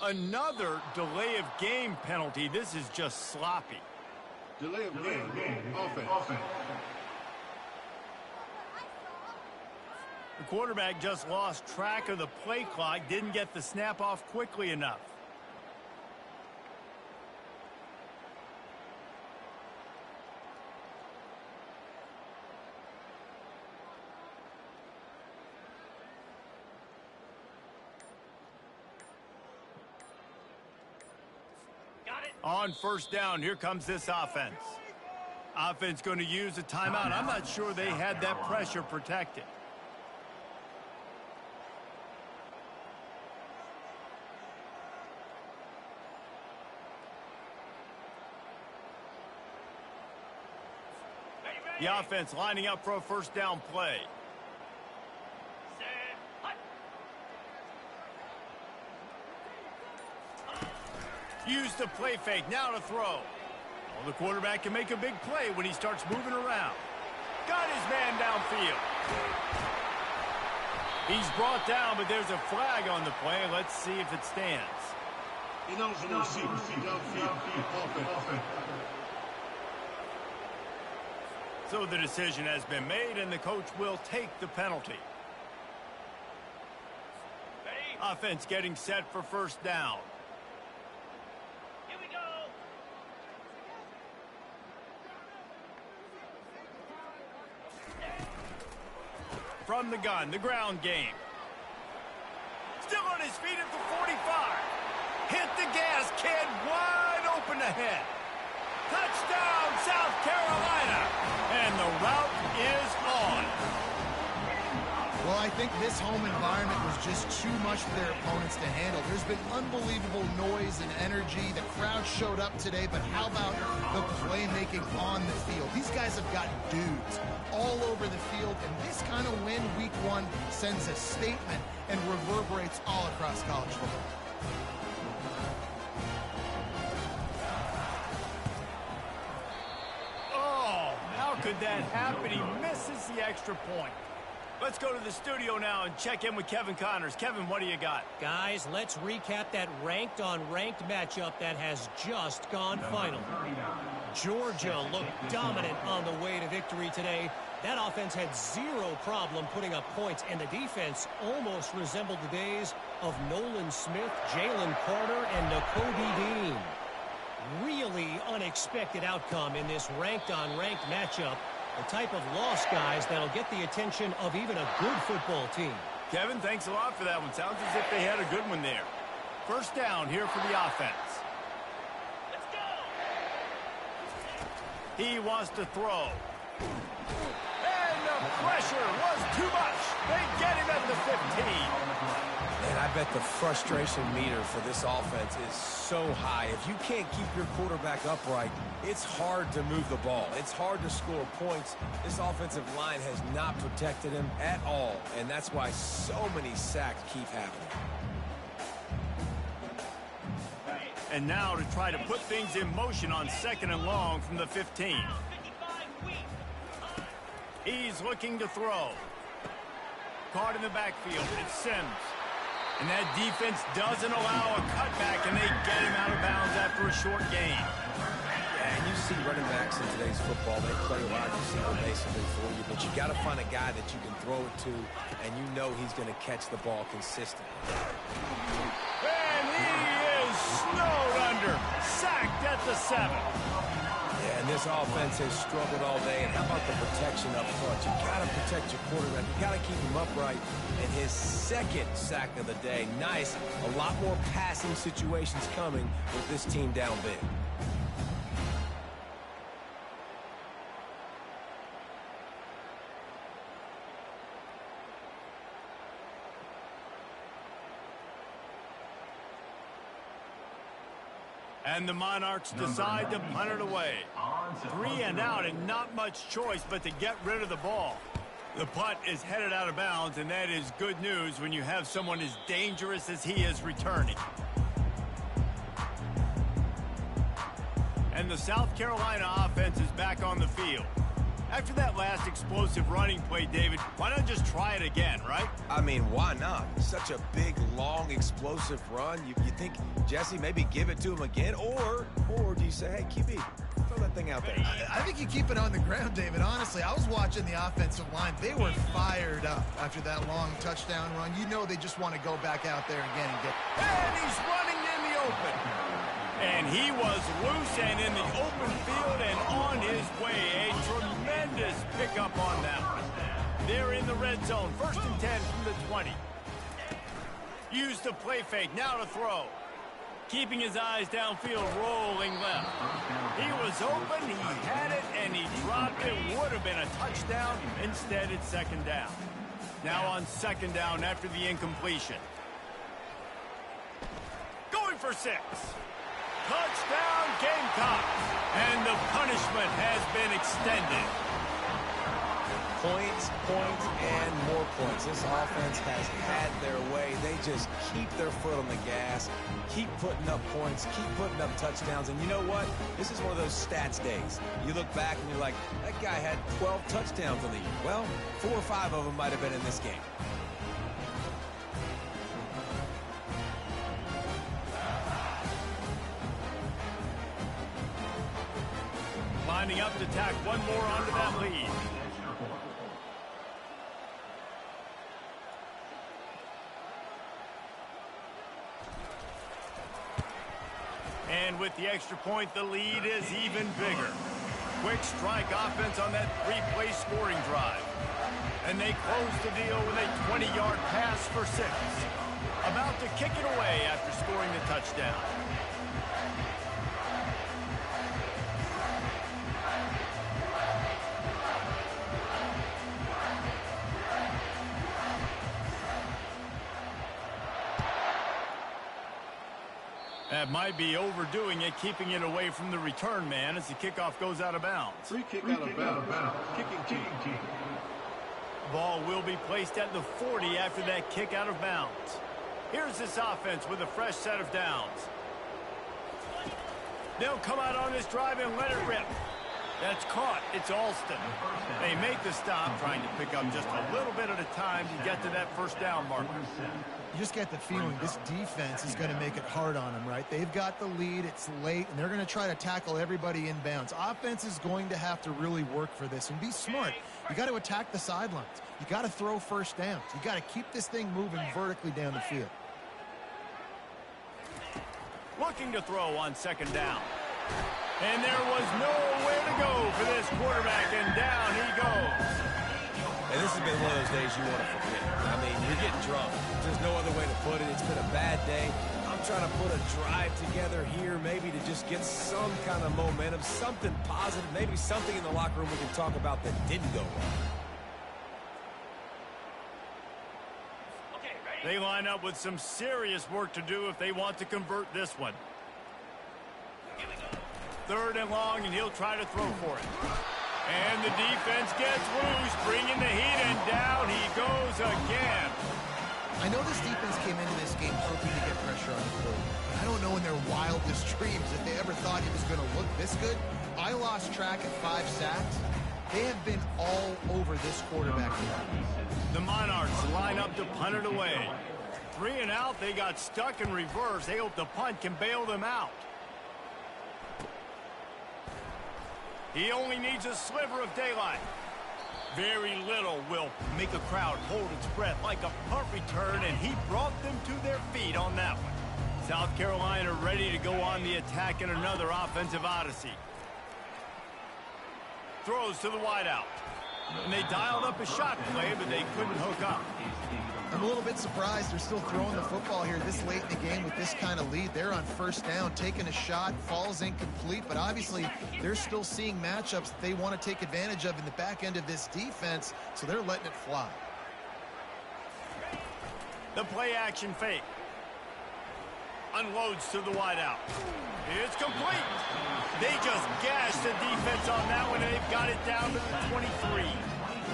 Another delay of game penalty. This is just sloppy. Delay of game. Offense. The quarterback just lost track of the play clock, didn't get the snap off quickly enough. Got it. On first down, here comes this offense. Offense going to use a timeout. I'm not sure they had that pressure protected. The offense lining up for a first down play. Set. Hut. Use the play fake, now to throw. Well, the quarterback can make a big play when he starts moving around. Got his man downfield. He's brought down, but there's a flag on the play. Let's see if it stands. So the decision has been made, and the coach will take the penalty. Ready? Offense getting set for first down. Here we go. From the gun, the ground game. Still on his feet at the 45. Hit the gas, kid, wide open ahead. Touchdown, South Carolina. And the route is on. Well, I think this home environment was just too much for their opponents to handle. There's been unbelievable noise and energy. The crowd showed up today, but how about the playmaking on the field? These guys have got dudes all over the field, and this kind of win week one sends a statement and reverberates all across college football. Oh, how could that happen? He misses the extra point. Let's go to the studio now and check in with Kevin Connors. Kevin, what do you got? Guys, let's recap that ranked-on-ranked matchup that has just gone final. Georgia looked dominant on the way to victory today. That offense had zero problem putting up points, and the defense almost resembled the days of Nolan Smith, Jalen Carter, and Nakobe Dean. Really unexpected outcome in this ranked-on-ranked matchup. The type of loss, guys, that'll get the attention of even a good football team. Kevin, thanks a lot for that one. Sounds as if they had a good one there. First down here for the offense. Let's go. He wants to throw. And the pressure was too much. They get him at the 15. And I bet the frustration meter for this offense is so high. If you can't keep your quarterback upright, it's hard to move the ball. It's hard to score points. This offensive line has not protected him at all, and that's why so many sacks keep happening. And now to try to put things in motion on 2nd and long from the 15. 55 weeks. He's looking to throw. Caught in the backfield. It's Sims. And that defense doesn't allow a cutback, and they get him out of bounds after a short gain. Yeah, and you see running backs in today's football, they play wide receiver basically for you, but you got to find a guy that you can throw it to, and you know he's going to catch the ball consistently. And he is snowed under. Sacked at the 7. Yeah, and this offense has struggled all day. And how about the protection up front? You got to protect your quarterback. You got to keep him upright. And his 2nd sack of the day. Nice. A lot more passing situations coming with this team down big. And the Monarchs decide to punt it away. 3 and out, and not much choice but to get rid of the ball. The punt is headed out of bounds, and that is good news when you have someone as dangerous as he is returning. And the South Carolina offense is back on the field. After that last explosive running play, David, why not just try it again, right? I mean, why not? Such a big, long, explosive run. You think, Jesse, maybe give it to him again? Or do you say, hey, QB, throw that thing out there? I think you keep it on the ground, David. Honestly, I was watching the offensive line. They were fired up after that long touchdown run. You know they just want to go back out there again and get... And he's running in the open. And he was loose and in the open field and on his way. A tremendous pickup on that one. They're in the red zone. 1st and 10 from the 20. Used the play fake. Now to throw. Keeping his eyes downfield, rolling left. He was open, he had it, and he dropped it. Would have been a touchdown. Instead, it's 2nd down. Now on 2nd down after the incompletion. Going for 6. Touchdown, Gamecocks. And the punishment has been extended. Points, and more points. This offense has had their way. They just keep their foot on the gas, keep putting up points, keep putting up touchdowns. And you know what? This is one of those stats days. You look back and you're like, that guy had 12 touchdowns on the year. Well, 4 or 5 of them might have been in this game. Lining up to tack one more onto that lead. And with the extra point, the lead is even bigger. Quick strike offense on that 3-play scoring drive. And they close the deal with a 20-yard pass for 6. About to kick it away after scoring the touchdown. That might be overdoing it, keeping it away from the return man as the kickoff goes out of bounds. Free kick out of bounds. Kicking team. Ball will be placed at the 40 after that kick out of bounds. Here's this offense with a fresh set of downs. They'll come out on this drive and let it rip. That's caught. It's Alston. They make the stop, trying to pick up just a little bit at a time to get to that 1st down marker. You just get the feeling this defense is going to make it hard on them, right? They've got the lead, it's late, and they're going to try to tackle everybody inbounds. Offense is going to have to really work for this and be smart. You got to attack the sidelines. You got to throw 1st downs. You got to keep this thing moving vertically down the field. Looking to throw on 2nd down. And there was nowhere to go for this quarterback, and down he goes. And this has been one of those days you want to forget. I mean, you're getting drunk. There's no other way to put it. It's been a bad day. I'm trying to put a drive together here, maybe to just get some kind of momentum, something positive, maybe something in the locker room we can talk about that didn't go wrong. They line up with some serious work to do if they want to convert this one. 3rd and long, and he'll try to throw for it. And the defense gets loose, bringing the heat, and down he goes again. I know this defense came into this game hoping to get pressure on the quarterback. I don't know in their wildest dreams if they ever thought he was going to look this good. I lost track at 5 sacks. They have been all over this quarterback. The Monarchs line up to punt it away. 3 and out, they got stuck in reverse. They hope the punt can bail them out. He only needs a sliver of daylight. Very little will make a crowd hold its breath like a punt return, and he brought them to their feet on that one. South Carolina ready to go on the attack in another offensive odyssey. Throws to the wideout. And they dialed up a shot play, but they couldn't hook up. I'm a little bit surprised they're still throwing the football here this late in the game with this kind of lead. They're on 1st down, taking a shot, falls incomplete, but obviously they're still seeing matchups that they want to take advantage of in the back end of this defense, so they're letting it fly. The play action fake. Unloads to the wideout. It's complete. They just gashed the defense on that one, and they've got it down to the 23.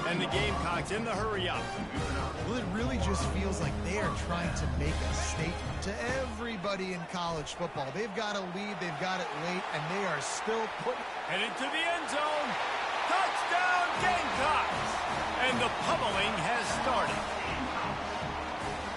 And the Gamecocks in the hurry up. Well, it really just feels like they are trying to make a statement to everybody in college football. They've got a lead, they've got it late, and they are still putting... Headed to the end zone. Touchdown, Gamecocks! And the pummeling has started.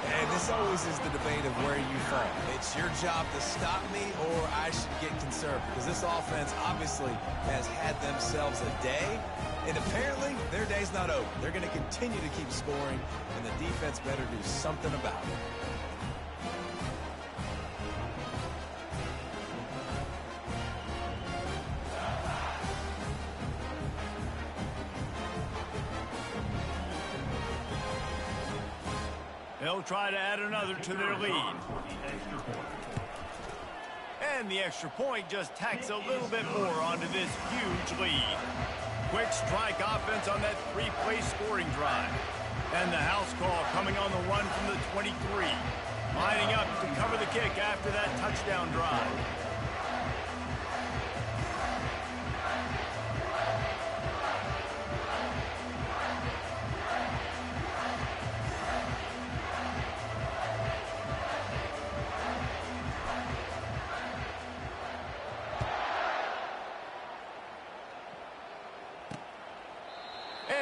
And this always is the debate of where you fall. It's your job to stop me, or I should get conservative. Because this offense obviously has had themselves a day. And apparently, their day's not over. They're going to continue to keep scoring, and the defense better do something about it. They'll try to add another to their lead. And the extra point just tacks a little bit more onto this huge lead. Quick strike offense on that 3-play scoring drive. And the house call coming on the run from the 23. Lining up to cover the kick after that touchdown drive.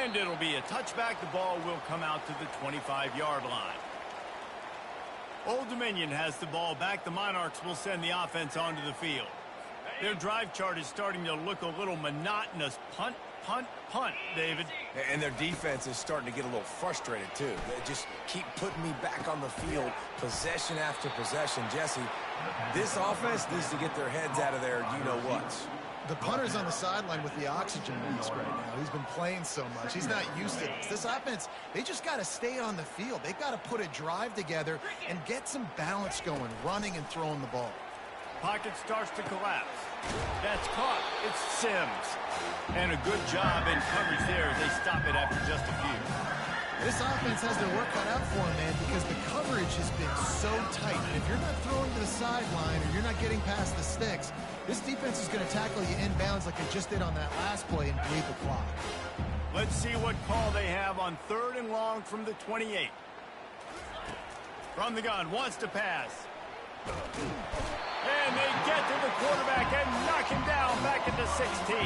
And it'll be a touchback. The ball will come out to the 25-yard line. Old Dominion has the ball back. The Monarchs will send the offense onto the field. Their drive chart is starting to look a little monotonous. Punt, punt, punt, David. And their defense is starting to get a little frustrated, too. They just keep putting me back on the field, possession after possession. Jesse, this offense needs to get their heads out of their you-know-whats. The punter's on the sideline with the oxygen mask right now. He's been playing so much. He's not used to this. This offense, they just got to stay on the field. They've got to put a drive together and get some balance going, running and throwing the ball. Pocket starts to collapse. That's caught. It's Sims. And a good job in coverage there as they stop it after just a few. This offense has their work cut out for them, man, because the coverage has been so tight. And if you're not throwing to the sideline or you're not getting past the sticks, this defense is going to tackle you inbounds like they just did on that last play and bleed the clock. Let's see what call they have on 3rd and long from the 28. From the gun, wants to pass. And they get to the quarterback and knock him down back at the 16.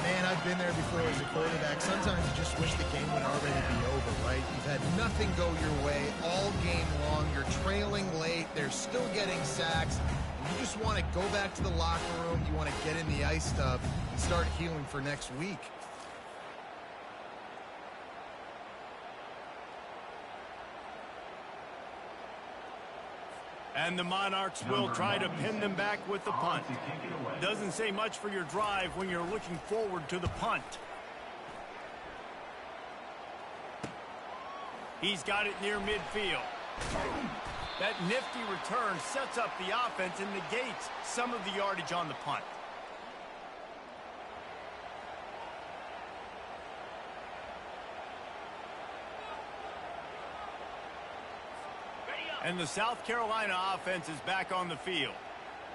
Man, I've been there before as a quarterback. Sometimes you just wish the game would already be over, right? You've had nothing go your way all game long. You're trailing late. They're still getting sacks. You just want to go back to the locker room. You want to get in the ice tub and start healing for next week. And the Monarchs will try to pin them back with the punt. Doesn't say much for your drive when you're looking forward to the punt. He's got it near midfield. That nifty return sets up the offense and negates some of the yardage on the punt. And the South Carolina offense is back on the field.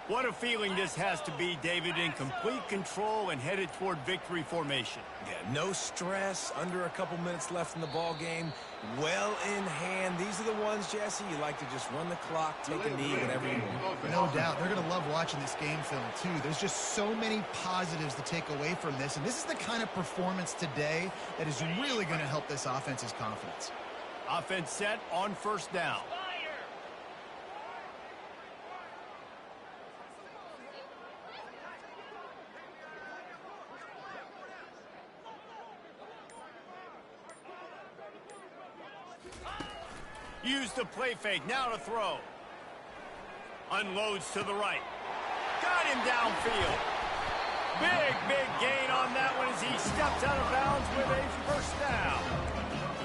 What a feeling this has to be, David, in complete control and headed toward victory formation. Yeah, no stress, under a couple minutes left in the ball game, well in hand. These are the ones, Jesse, you like to just run the clock, take a knee whenever you want. No doubt. They're going to love watching this game film, too. There's just so many positives to take away from this, and this is the kind of performance today that is really going to help this offense's confidence. Offense set on first down. Use the play fake, now to throw. Unloads to the right. Got him downfield. Big gain on that one as he steps out of bounds with a first down.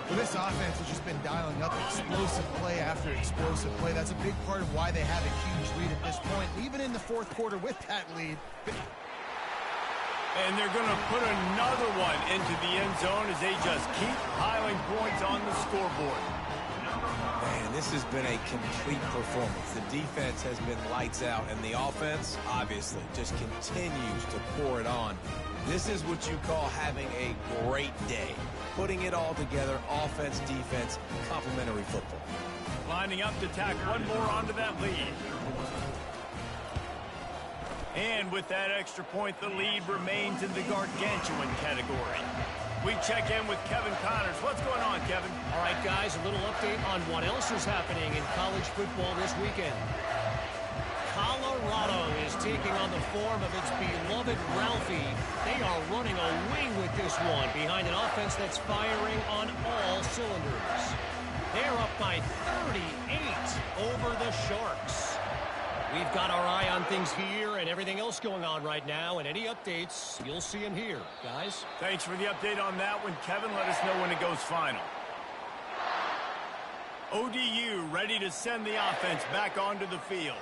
Well, this offense has just been dialing up explosive play after explosive play. That's a big part of why they have a huge lead at this point, even in the fourth quarter with that lead. And they're going to put another one into the end zone as they just keep piling points on the scoreboard. Man, this has been a complete performance. The defense has been lights out, and the offense, obviously, just continues to pour it on. This is what you call having a great day. Putting it all together, offense, defense, complementary football. Lining up to tack one more onto that lead. And with that extra point, the lead remains in the gargantuan category. We check in with Kevin Connors. What's going on, Kevin? All right, guys, a little update on what else is happening in college football this weekend. Colorado is taking on the form of its beloved Ralphie. They are running a wing with this one behind an offense that's firing on all cylinders. They're up by 38 over the Sharks. We've got our eye on things here and everything else going on right now, and any updates, you'll see them here, guys. Thanks for the update on that one, Kevin. Let us know when it goes final. ODU ready to send the offense back onto the field.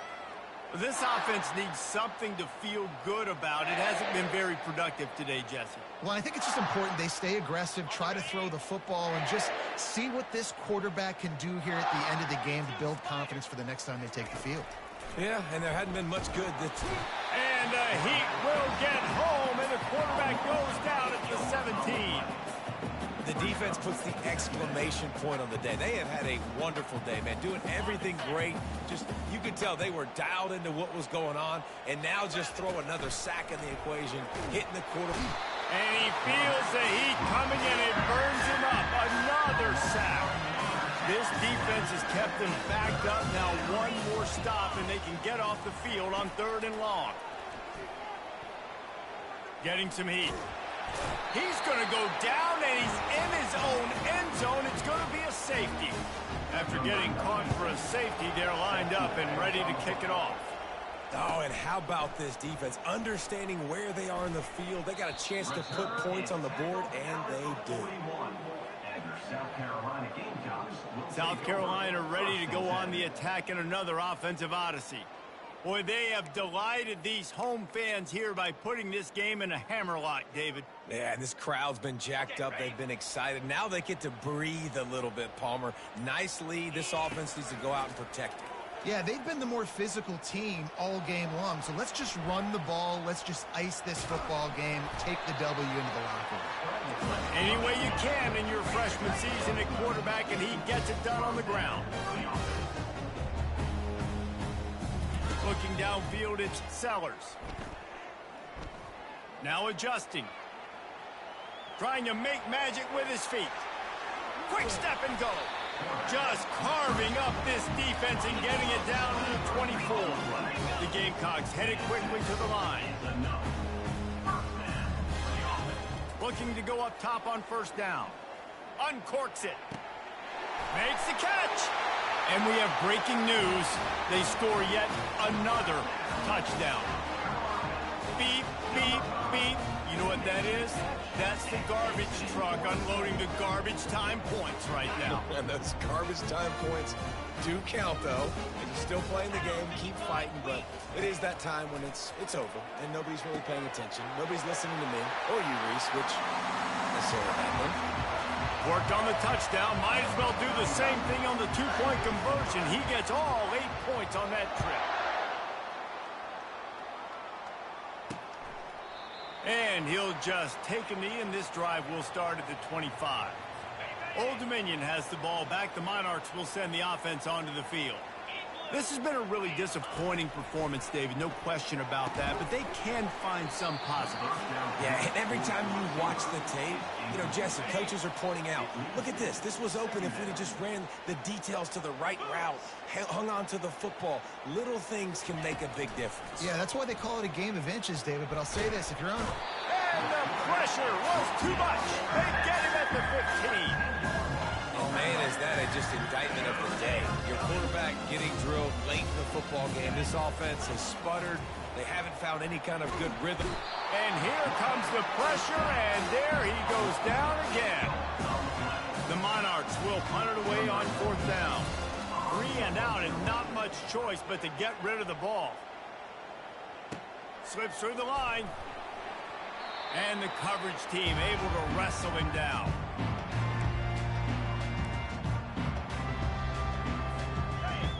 This offense needs something to feel good about. It hasn't been very productive today, Jesse. Well, I think it's just important they stay aggressive, try to throw the football, and just see what this quarterback can do here at the end of the game to build confidence for the next time they take the field. Yeah, and there hadn't been much good. And the Heat will get home, and the quarterback goes down at the 17. The defense puts the exclamation point on the day. They have had a wonderful day, man, doing everything great. Just, you could tell they were dialed into what was going on, and now just throw another sack in the equation, hitting the quarterback. And he feels the heat coming, and it burns him up. Another sack. This defense has kept them backed up. Now one more stop, and they can get off the field on 3rd and long. Getting some heat. He's going to go down, and he's in his own end zone. It's going to be a safety. After getting caught for a safety, they're lined up and ready to kick it off. Oh, and how about this defense? Understanding where they are in the field. They got a chance to put points on the board, and they do. South Carolina ready to go on the attack in another offensive odyssey. Boy, they have delighted these home fans here by putting this game in a hammerlock, David. Yeah, and this crowd's been jacked up. They've been excited. Now they get to breathe a little bit, Palmer. Nice lead. This offense needs to go out and protect it. Yeah, they've been the more physical team all game long, so let's just run the ball. Let's just ice this football game, take the W into the locker room. Any way you can in your freshman season at quarterback, and he gets it done on the ground. Looking downfield, it's Sellers. Now adjusting. Trying to make magic with his feet. Quick step and go. Just carving up this defense and getting it down to the 24. The Gamecocks headed quickly to the line. Looking to go up top on 1st down. Uncorks it. Makes the catch. And we have breaking news. They score yet another touchdown. Beep, beep, beep. You know what that is? That's the garbage truck unloading the garbage time points right now. And those garbage time points do count, though. And you're still playing the game, keep fighting, but it is that time when it's over, and nobody's really paying attention. Nobody's listening to me, or you, Reese, which necessarily happened. Worked on the touchdown. Might as well do the same thing on the two-point conversion. He gets all 8 points on that trip. And he'll just take a knee, and this drive will start at the 25. Old Dominion has the ball back. The Monarchs will send the offense onto the field. This has been a really disappointing performance, David. No question about that, but they can find some positives. Yeah, and every time you watch the tape, you know, Jesse, coaches are pointing out, look at this. This was open if we'd have just ran the details to the right route, hung on to the football. Little things can make a big difference. Yeah, that's why they call it a game of inches, David. But I'll say this, if you're on... And the pressure was too much. They get him at the 15. Oh, man, is that just indictment of the day. Your quarterback getting drilled late in the football game. This offense has sputtered. They haven't found any kind of good rhythm. And here comes the pressure, and there he goes down again. The Monarchs will punt it away on 4th down. 3 and out, and not much choice but to get rid of the ball. Slips through the line. And the coverage team able to wrestle him down.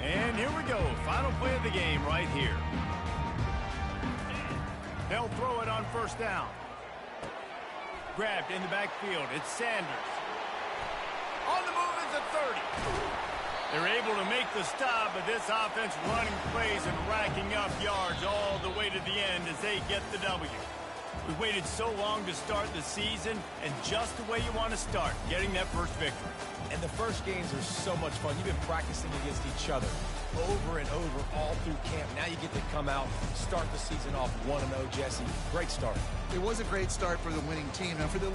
And here we go. Final play of the game right here. They'll throw it on 1st down. Grabbed in the backfield. It's Sanders. On the move is the 30. They're able to make the stop, but this offense running plays and racking up yards all the way to the end as they get the W. We waited so long to start the season, and just the way you want to start, getting that first victory. And the first games are so much fun. You've been practicing against each other over and over all through camp. Now you get to come out, start the season off 1-0, Jesse. Great start. It was a great start for the winning team. Now for the